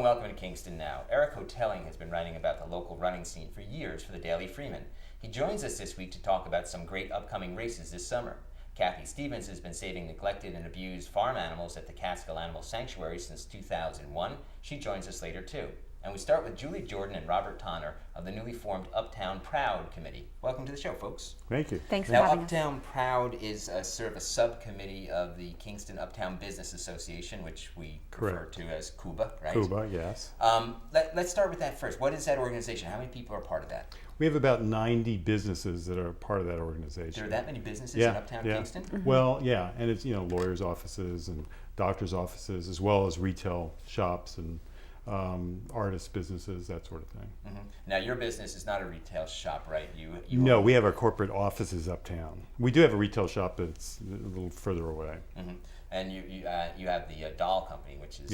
and welcome to Kingston Now. Eric Houghtaling has been writing about the local running scene for years for the Daily Freeman. He joins us this week to talk about some great upcoming races this summer. Kathy Stevens has been saving neglected and abused farm animals at the Catskill Animal Sanctuary since 2001. She joins us later too. And we start with Julie Jordan and Robert Tonner of the newly formed Uptown Proud Committee. Welcome to the show, folks. Thank you. Thanks for Now, having us. Uptown Proud is sort of a subcommittee of the Kingston Uptown Business Association, which we refer to as CUBA, right? CUBA, yes. Let's start with that first. What is that organization? How many people are part of that? We have about 90 businesses that are part of that organization. There are that many businesses in Uptown Kingston? Mm-hmm. Well, yeah, and it's lawyers' offices and doctors' offices, as well as retail shops and artist businesses, that sort of thing. Mm-hmm. Now, your business is not a retail shop, right? No, we have our corporate offices uptown. We do have a retail shop, but it's a little further away. Mm-hmm. And you have the doll company, which is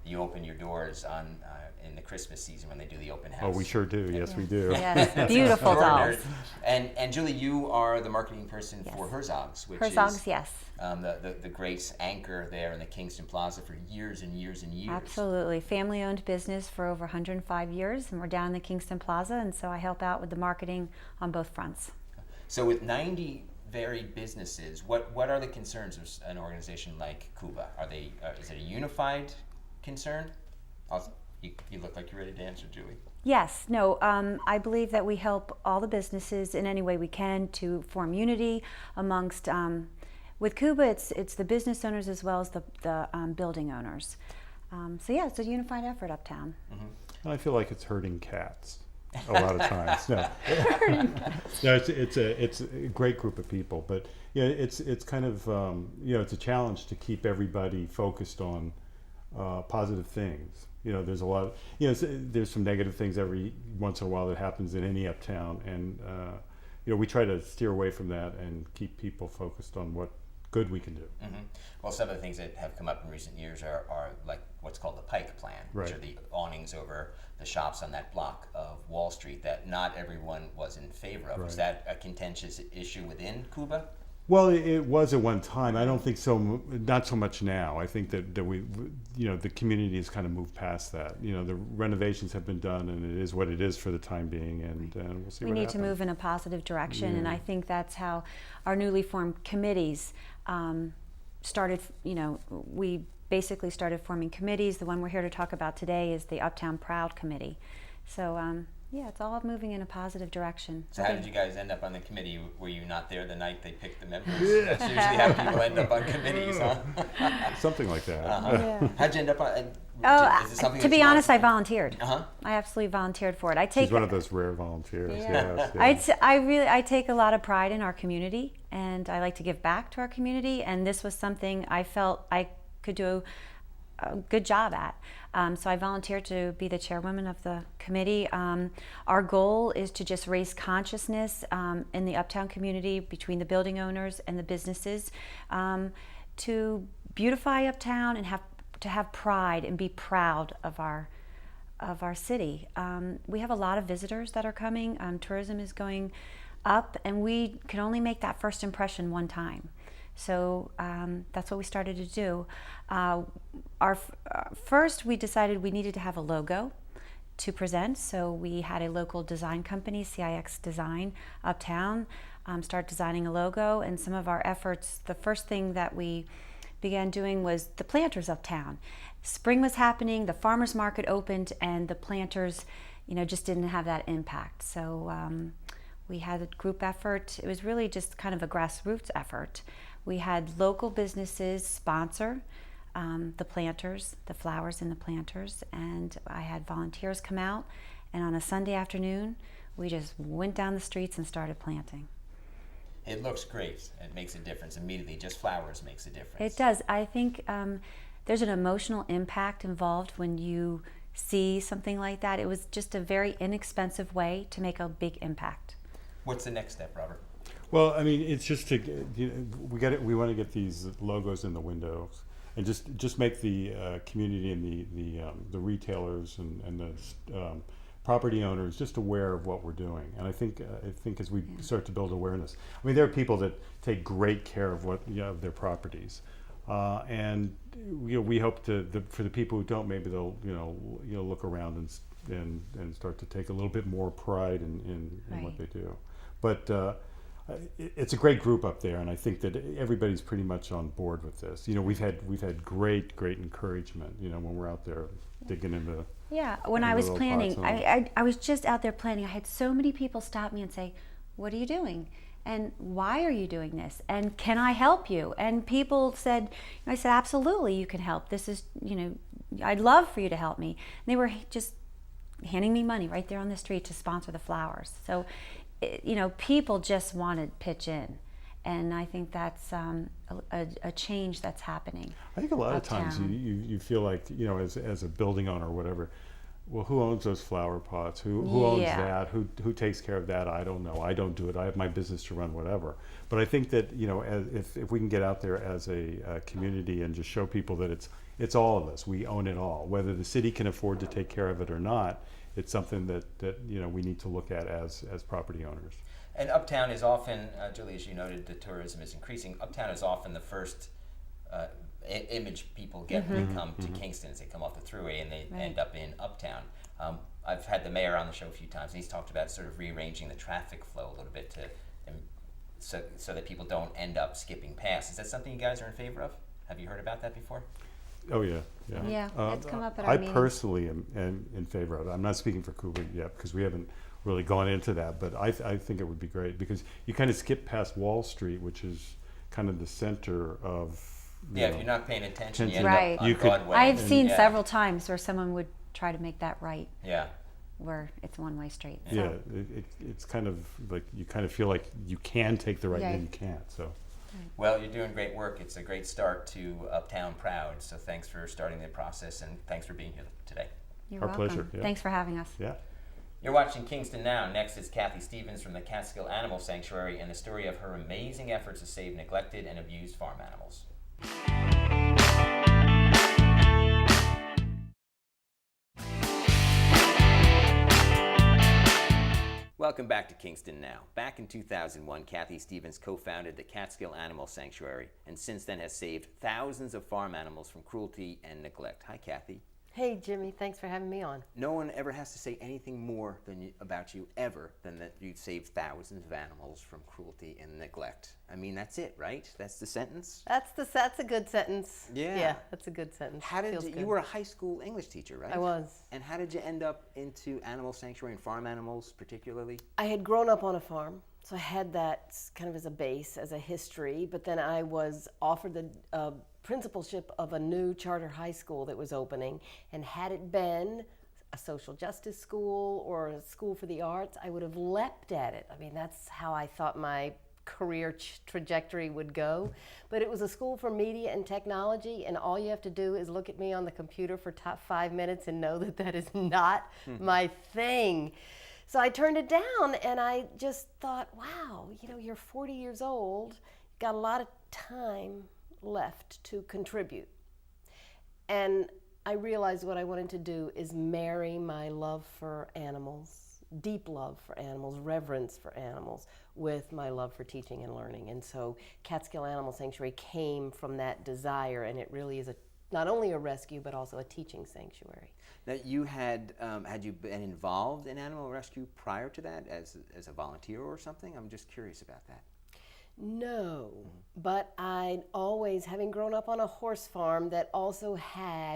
you open your doors on in the Christmas season when they do the open house. Oh, we sure do. Yes, we do. Yes, beautiful dolls. And Julie, you are the marketing person for Herzog's, which is yes. The great anchor there in the Kingston Plaza for years and years and years. Absolutely. Family-owned business for over 105 years, and we're down in the Kingston Plaza, and so I help out with the marketing on both fronts. So with 90 varied businesses, what are the concerns of an organization like CUBA? Is it a unified concern? You look like you're ready to answer, Julie. Yes, no, I believe that we help all the businesses in any way we can to form unity amongst, with CUBA, it's the business owners as well as the building owners. So yeah, it's a unified effort uptown. Mm-hmm. I feel like it's herding cats a lot of times. No, it's a great group of people, but it's kind of it's a challenge to keep everybody focused on positive things. There's a lot of, there's some negative things every once in a while that happens in any uptown, and we try to steer away from that and keep people focused on what good we can do. Mm-hmm. Well, some of the things that have come up in recent years are like what's called the Pike Plan, which are the awnings over the shops on that block of Wall Street that not everyone was in favor of. Was that a contentious issue within CUBA? Well, it was at one time. I don't think so. Not so much now. I think that we, the community has kind of moved past that. The renovations have been done, and it is what it is for the time being, and we'll see. We need to move in a positive direction, and I think that's how our newly formed committees started. We basically started forming committees. The one we're here to talk about today is the Uptown Proud Committee. So. Yeah, it's all moving in a positive direction. So how did you guys end up on the committee? Were you not there the night they picked the members? That's usually how people end up on committees, huh? Something like that. Yeah. How'd you end up on? To be honest, I volunteered. I absolutely volunteered for it. She's one of those rare volunteers. Yes. I take a lot of pride in our community, and I like to give back to our community. And this was something I felt I could do a good job at. So I volunteered to be the chairwoman of the committee. Our goal is to just raise consciousness in the Uptown community between the building owners and the businesses to beautify Uptown and have pride and be proud of our city. We have a lot of visitors that are coming. Tourism is going up, and we can only make that first impression one time. So that's what we started to do. First, we decided we needed to have a logo to present. So we had a local design company, CAS Design, Uptown, start designing a logo. And some of our efforts, the first thing that we began doing was the planters uptown. Spring was happening, the farmers market opened, and the planters, just didn't have that impact. So we had a group effort. It was really just kind of a grassroots effort. We had local businesses sponsor the planters, the flowers in the planters, and I had volunteers come out, and on a Sunday afternoon, we just went down the streets and started planting. It looks great. It makes a difference immediately. Just flowers makes a difference. It does. I think there's an emotional impact involved when you see something like that. It was just a very inexpensive way to make a big impact. What's the next step, Robert? Well, I mean, it's just to we want to get these logos in the windows, and just make the community and the retailers and the property owners just aware of what we're doing. And I think as we start to build awareness, I mean, there are people that take great care of of their properties, And we hope for the people who don't, maybe they'll look around and start to take a little bit more pride in what they do. But it's a great group up there, and I think that everybody's pretty much on board with this. We've had great encouragement. When we're out there digging into. Yeah, when I was planning, I was just out there planning. I had so many people stop me and say, "What are you doing? And why are you doing this? And can I help you?" And people said, I said, "Absolutely, you can help. This is, I'd love for you to help me." And they were just handing me money right there on the street to sponsor the flowers. So, people just want to pitch in. And I think that's a change that's happening. I think a lot uptown. of times you feel like, as a building owner or whatever, well, who owns those flower pots? Who owns that? Who takes care of that? I don't know. I don't do it. I have my business to run, whatever. But I think that, if we can get out there as a community and just show people that it's all of us. We own it all. Whether the city can afford to take care of it or not, it's something that we need to look at as property owners. And Uptown is often, Julie, as you noted, the tourism is increasing. Uptown is often the first image people get when they come to Kingston, as they come off the thruway and they end up in Uptown. I've had the mayor on the show a few times, and he's talked about sort of rearranging the traffic flow a little bit so that people don't end up skipping past. Is that something you guys are in favor of? Have you heard about that before? Oh yeah. Yeah, it's come up at our meetings. I personally am in favor of it. I'm not speaking for Kuba yet because we haven't really gone into that, but I think it would be great because you kind of skip past Wall Street, which is kind of the center of. If you're not paying attention, you end right. up on Broadway. I've seen several times where someone would try to make that right. Yeah. Where it's one-way street. So. Yeah, it's kind of like you kind of feel like you can take the right and you can't. So. Well, you're doing great work. It's a great start to Uptown Proud. So thanks for starting the process and thanks for being here today. You're Our welcome. pleasure. Yeah. Thanks for having us. Yeah. You're watching Kingston Now. Next is Kathy Stevens from the Catskill Animal Sanctuary and the story of her amazing efforts to save neglected and abused farm animals. Welcome back to Kingston Now. Back in 2001, Kathy Stevens co-founded the Catskill Animal Sanctuary and since then has saved thousands of farm animals from cruelty and neglect. Hi, Kathy. Hey, Jimmy. Thanks for having me on. No one ever has to say anything more about you ever than that you've saved thousands of animals from cruelty and neglect. I mean, that's it, right? That's the sentence? That's a good sentence. Yeah, that's a good sentence. How did you were a high school English teacher, right? I was. And how did you end up into animal sanctuary and farm animals particularly? I had grown up on a farm, so I had that kind of as a base, as a history, but then I was offered the principalship of a new charter high school that was opening, and had it been a social justice school or a school for the arts, I would have leapt at it. I mean, that's how I thought my career trajectory would go. But it was a school for media and technology, and all you have to do is look at me on the computer for 5 minutes and know that that is not my thing. So I turned it down, and I just thought, wow, you're 40 years old, got a lot of time left to contribute. And I realized what I wanted to do is marry my love for animals, deep love for animals, reverence for animals, with my love for teaching and learning. And so Catskill Animal Sanctuary came from that desire, and it really is not only a rescue, but also a teaching sanctuary. Now, you had you been involved in animal rescue prior to that as a volunteer or something? I'm just curious about that. No, but I'd always, having grown up on a horse farm that also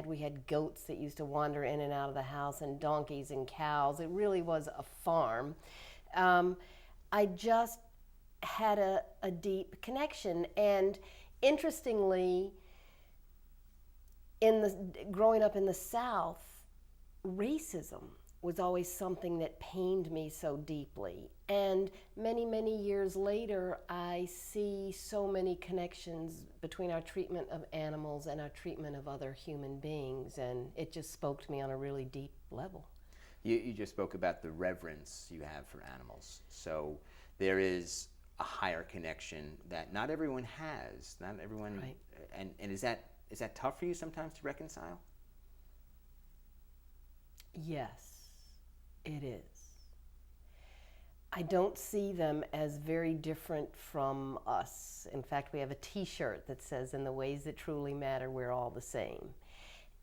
we had goats that used to wander in and out of the house, and donkeys and cows. It really was a farm. I just had a deep connection. And interestingly, growing up in the South, racism was always something that pained me so deeply. And many, many years later, I see so many connections between our treatment of animals and our treatment of other human beings, and it just spoke to me on a really deep level. You just spoke about the reverence you have for animals. So there is a higher connection that not everyone has. Not everyone. Right. And is that tough for you sometimes to reconcile? Yes, it is. I don't see them as very different from us. In fact, we have a t-shirt that says, "In the ways that truly matter, we're all the same."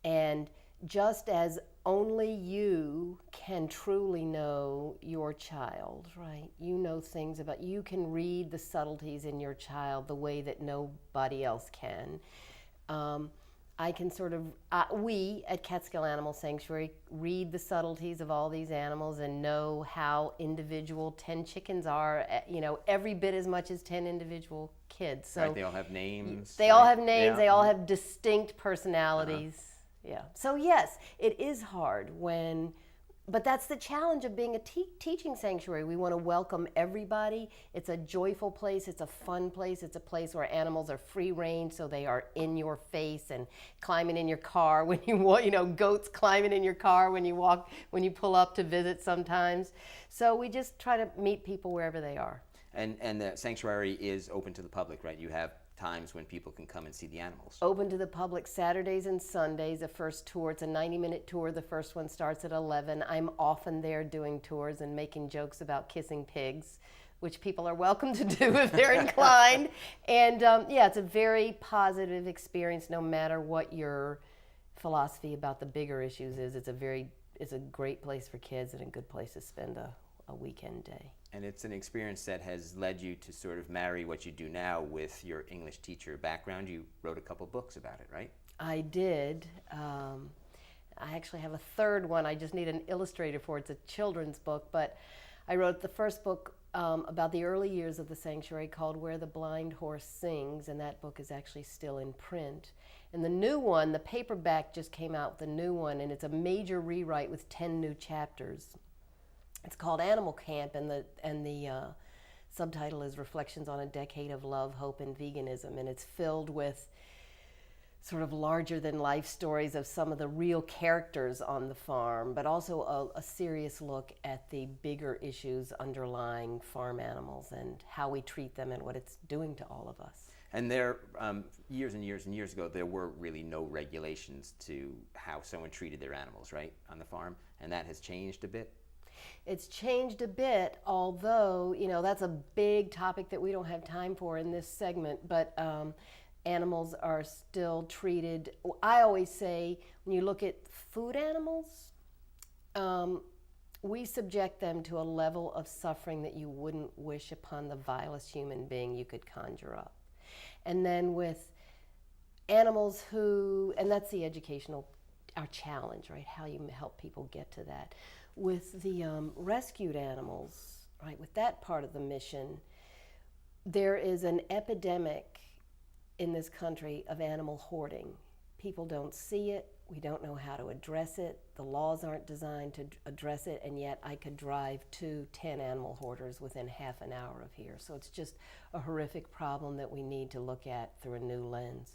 And just as only you can truly know your child, right? You know things about, you can read the subtleties in your child the way that nobody else can. I can sort of, we at Catskill Animal Sanctuary read the subtleties of all these animals and know how individual 10 chickens are, every bit as much as 10 individual kids. So right, they all have names. They all have names, they all have distinct personalities. Yeah. So yes, it is hard but that's the challenge of being a teaching sanctuary. We want to welcome everybody. It's a joyful place. It's a fun place. It's a place where animals are free range, so they are in your face and climbing in your car when you walk. Goats climbing in your car when you pull up to visit sometimes. So we just try to meet people wherever they are. And the sanctuary is open to the public, right? You have times when people can come and see the animals. Open to the public Saturdays and Sundays. The first tour, it's a 90-minute tour. The first one starts at 11. I'm often there doing tours and making jokes about kissing pigs, which people are welcome to do if they're inclined. And it's a very positive experience no matter what your philosophy about the bigger issues is. It's a great place for kids and a good place to spend a weekend day. And it's an experience that has led you to sort of marry what you do now with your English teacher background. You wrote a couple books about it, right? I did. I actually have a third one. I just need an illustrator for it. It's a children's book, but I wrote the first book about the early years of the sanctuary called Where the Blind Horse Sings, and that book is actually still in print. And the new one, the paperback just came out, the new one, and it's a major rewrite with 10 new chapters. It's called Animal Camp, and the subtitle is Reflections on a Decade of Love, Hope, and Veganism. And it's filled with sort of larger-than-life stories of some of the real characters on the farm, but also a serious look at the bigger issues underlying farm animals and how we treat them and what it's doing to all of us. And there, years and years and years ago, there were really no regulations to how someone treated their animals, right, on the farm, and that has changed a bit. It's changed a bit, although, that's a big topic that we don't have time for in this segment, but animals are still treated. I always say, when you look at food animals, we subject them to a level of suffering that you wouldn't wish upon the vilest human being you could conjure up. And then with animals and that's our challenge, right? How you help people get to that. With the rescued animals, right, with that part of the mission, there is an epidemic in this country of animal hoarding. People don't see it. We don't know how to address it. The laws aren't designed to address it, and yet I could drive 10 animal hoarders within half an hour of here. So it's just a horrific problem that we need to look at through a new lens.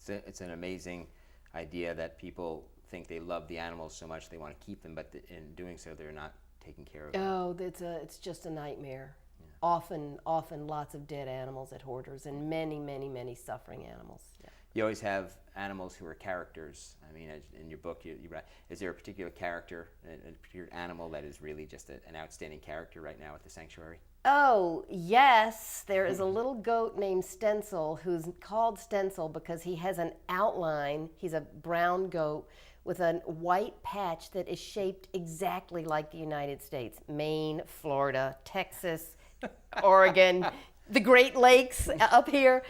It's an amazing idea that people think they love the animals so much they want to keep them, but in doing so they're not taking care of them. Oh, it's just a nightmare. Yeah. Often lots of dead animals at hoarders and many, many, many suffering animals. Yeah. You always have animals who are characters. I mean, in your book, you write, is there a particular character, a particular animal that is really just an outstanding character right now at the sanctuary? Oh, yes. There is a little goat named Stencil who's called Stencil because he has an outline. He's a brown goat with a white patch that is shaped exactly like the United States. Maine, Florida, Texas, Oregon, the Great Lakes up here.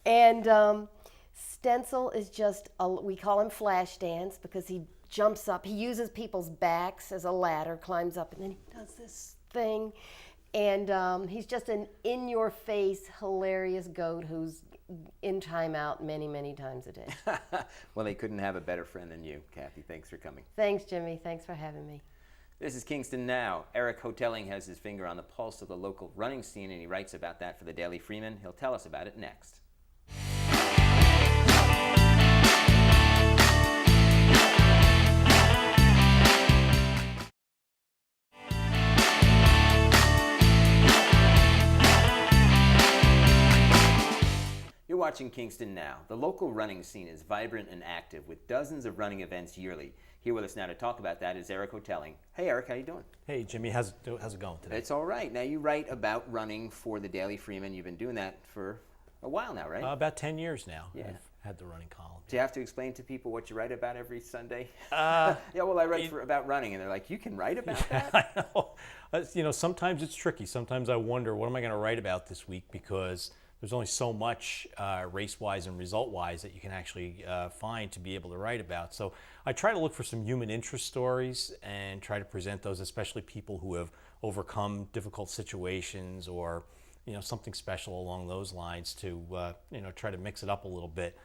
And Stencil is we call him Flash Dance because he jumps up. He uses people's backs as a ladder, climbs up, and then he does this thing. And he's just an in-your-face, hilarious goat who's in timeout many, many times a day. Well, they couldn't have a better friend than you, Kathy. Thanks for coming. Thanks, Jimmy. Thanks for having me. This is Kingston Now. Eric Houghtaling has his finger on the pulse of the local running scene, and he writes about that for the Daily Freeman. He'll tell us about it next. You're watching Kingston Now. The local running scene is vibrant and active with dozens of running events yearly. Here with us now to talk about that is Eric Houghtaling. Hey Eric, how you doing? Hey Jimmy, how's it going today? It's all right. Now you write about running for the Daily Freeman. You've been doing that for a while now, right? About 10 years now. Yeah. I've had the running column. Do you have to explain to people what you write about every Sunday? Yeah, well, I write about running, and they're like, you can write about that? I know. Sometimes it's tricky. Sometimes I wonder, what am I going to write about this week? Because there's only so much race-wise and result-wise that you can actually find to be able to write about. So I try to look for some human interest stories and try to present those, especially people who have overcome difficult situations or something special along those lines to try to mix it up a little bit.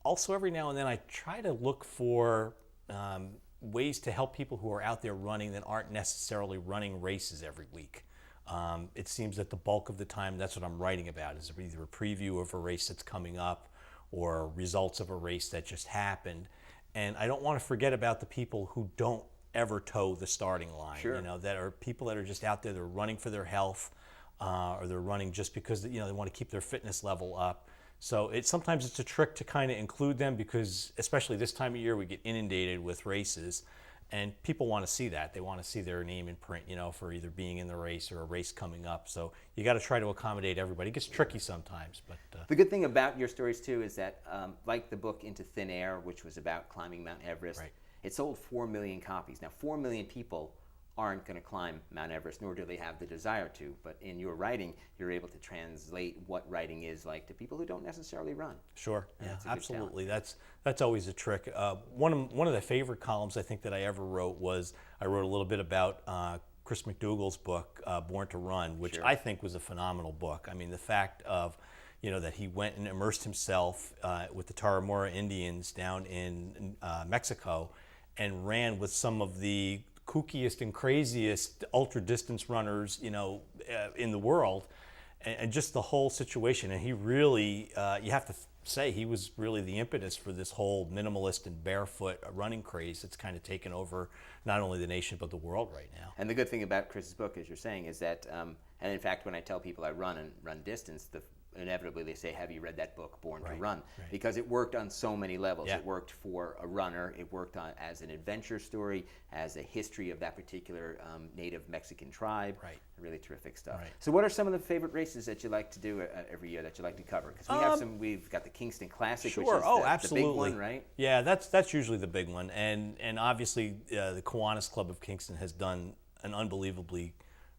Also, every now and then I try to look for ways to help people who are out there running that aren't necessarily running races every week. It seems that the bulk of the time that's what I'm writing about, is either a preview of a race that's coming up or results of a race that just happened. And I don't want to forget about the people who don't ever toe the starting line. Sure. That are people that are just out there, they're running for their health, or they're running just because they want to keep their fitness level up. So sometimes it's a trick to kind of include them, because especially this time of year we get inundated with races. And people want to see that. They want to see their name in print, for either being in the race or a race coming up. So you got to try to accommodate everybody. It gets tricky sometimes, but the good thing about your stories too is that, like the book Into Thin Air, which was about climbing Mount Everest, right. It sold 4 million copies. Now, 4 million people aren't going to climb Mount Everest, nor do they have the desire to. But in your writing, you're able to translate what writing is like to people who don't necessarily run. Sure, yeah, absolutely. Talent. That's always a trick. One of the favorite columns I think that I ever wrote was I wrote a little bit about Chris McDougall's book, Born to Run, which Sure. I think was a phenomenal book. I mean, the fact of that he went and immersed himself with the Tarahumara Indians down in Mexico and ran with some of the kookiest and craziest ultra distance runners in the world, and just the whole situation. And he really you have to say he was really the impetus for this whole minimalist and barefoot running craze that's kind of taken over not only the nation but the world right now. And the good thing about Chris's book, as you're saying, is that and in fact when I tell people I run distance, inevitably they say, have you read that book, Born to Run? Right. Because it worked on so many levels. Yeah. It worked for a runner, it worked on as an adventure story, as a history of that particular native Mexican tribe. Right. Really terrific stuff. Right. So what are some of the favorite races that you like to do every year, that you like to cover? Because we've got the Kingston Classic, Sure. which is Absolutely. the big one, right? Yeah, that's usually the big one. And obviously the Kiwanis Club of Kingston has done an unbelievably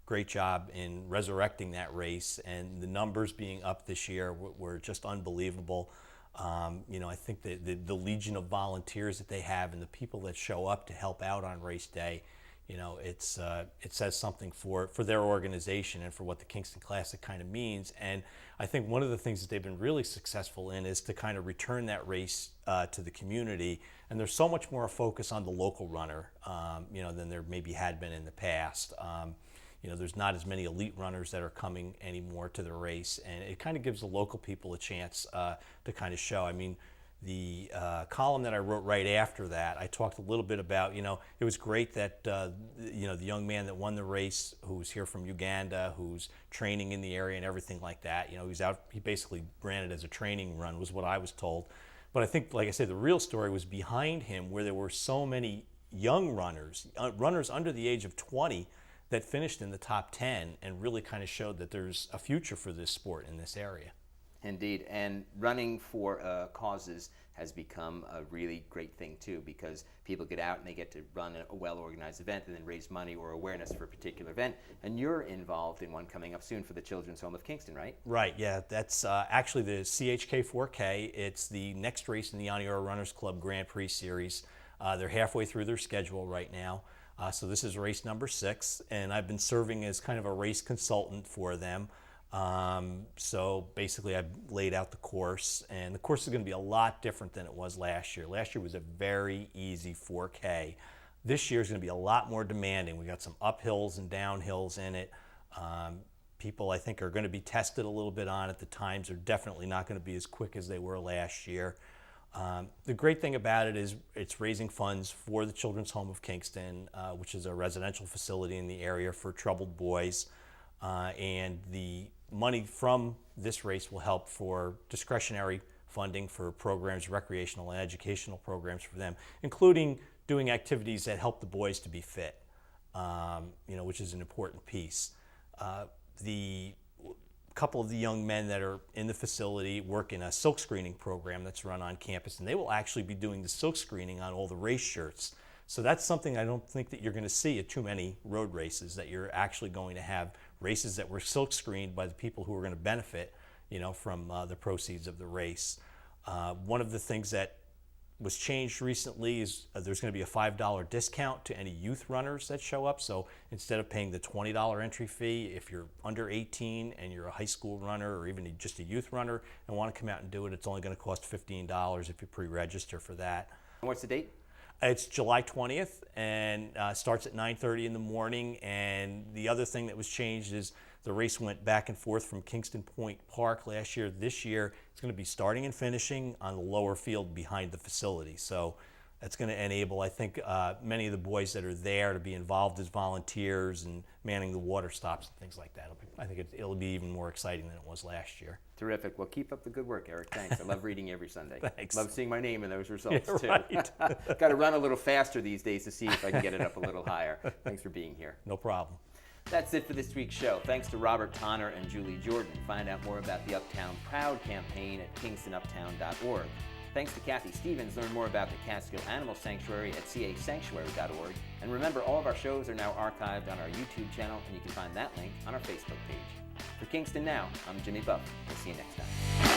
great job in resurrecting that race, and the numbers being up this year were just unbelievable. I think the legion of volunteers that they have and the people that show up to help out on race day, it says something for their organization and for what the Kingston Classic kind of means. And I think one of the things that they've been really successful in is to kind of return that race to the community. And there's so much more focus on the local runner, than there maybe had been in the past. There's not as many elite runners that are coming anymore to the race, and it kind of gives the local people a chance to kind of show. I mean, the column that I wrote right after that, I talked a little bit about, it was great that, the young man that won the race, who's here from Uganda, who's training in the area and everything like that, he basically ran it as a training run, was what I was told. But I think, like I said, the real story was behind him, where there were so many young runners under the age of 20, that finished in the top 10 and really kind of showed that there's a future for this sport in this area. Indeed, and running for causes has become a really great thing too, because people get out and they get to run a well-organized event and then raise money or awareness for a particular event. And you're involved in one coming up soon for the Children's Home of Kingston, right? Right, yeah. That's actually the CHK 4K. It's the next race in the Aniora Runners Club Grand Prix Series. They're halfway through their schedule right now. So this is race number 6, and I've been serving as kind of a race consultant for them. So basically I've laid out the course, and the course is going to be a lot different than it was last year. Last year was a very easy 4K. This year is going to be a lot more demanding. We got some uphills and downhills in it. People, I think, are going to be tested a little bit on it. The times are definitely not going to be as quick as they were last year. The great thing about it is it's raising funds for the Children's Home of Kingston, which is a residential facility in the area for troubled boys. And the money from this race will help for discretionary funding for programs, recreational and educational programs for them, including doing activities that help the boys to be fit, which is an important piece. The couple of the young men that are in the facility work in a silk screening program that's run on campus, and they will actually be doing the silk screening on all the race shirts. So that's something I don't think that you're going to see at too many road races, that you're actually going to have races that were silk screened by the people who are going to benefit, from the proceeds of the race. One of the things that was changed recently is there's going to be a $5 discount to any youth runners that show up. So instead of paying the $20 entry fee, if you're under 18 and you're a high school runner or even just a youth runner and want to come out and do it, it's only going to cost $15 if you pre-register for that. And what's the date? It's July 20th and starts at 9:30 in the morning. And the other thing that was changed is the race went back and forth from Kingston Point Park last year. This year, it's going to be starting and finishing on the lower field behind the facility. So that's going to enable, I think, many of the boys that are there to be involved as volunteers and manning the water stops and things like that. I think it'll be even more exciting than it was last year. Terrific. Well, keep up the good work, Eric. Thanks. I love reading every Sunday. Thanks. Love seeing my name in those results, too. Right. Got to run a little faster these days to see if I can get it up a little higher. Thanks for being here. No problem. That's it for this week's show. Thanks to Robert Tonner and Julie Jordan. Find out more about the Uptown Proud campaign at kingstonuptown.org. Thanks to Kathy Stevens. Learn more about the Catskill Animal Sanctuary at casanctuary.org. And remember, all of our shows are now archived on our YouTube channel, and you can find that link on our Facebook page. For Kingston Now, I'm Jimmy Buff. We'll see you next time.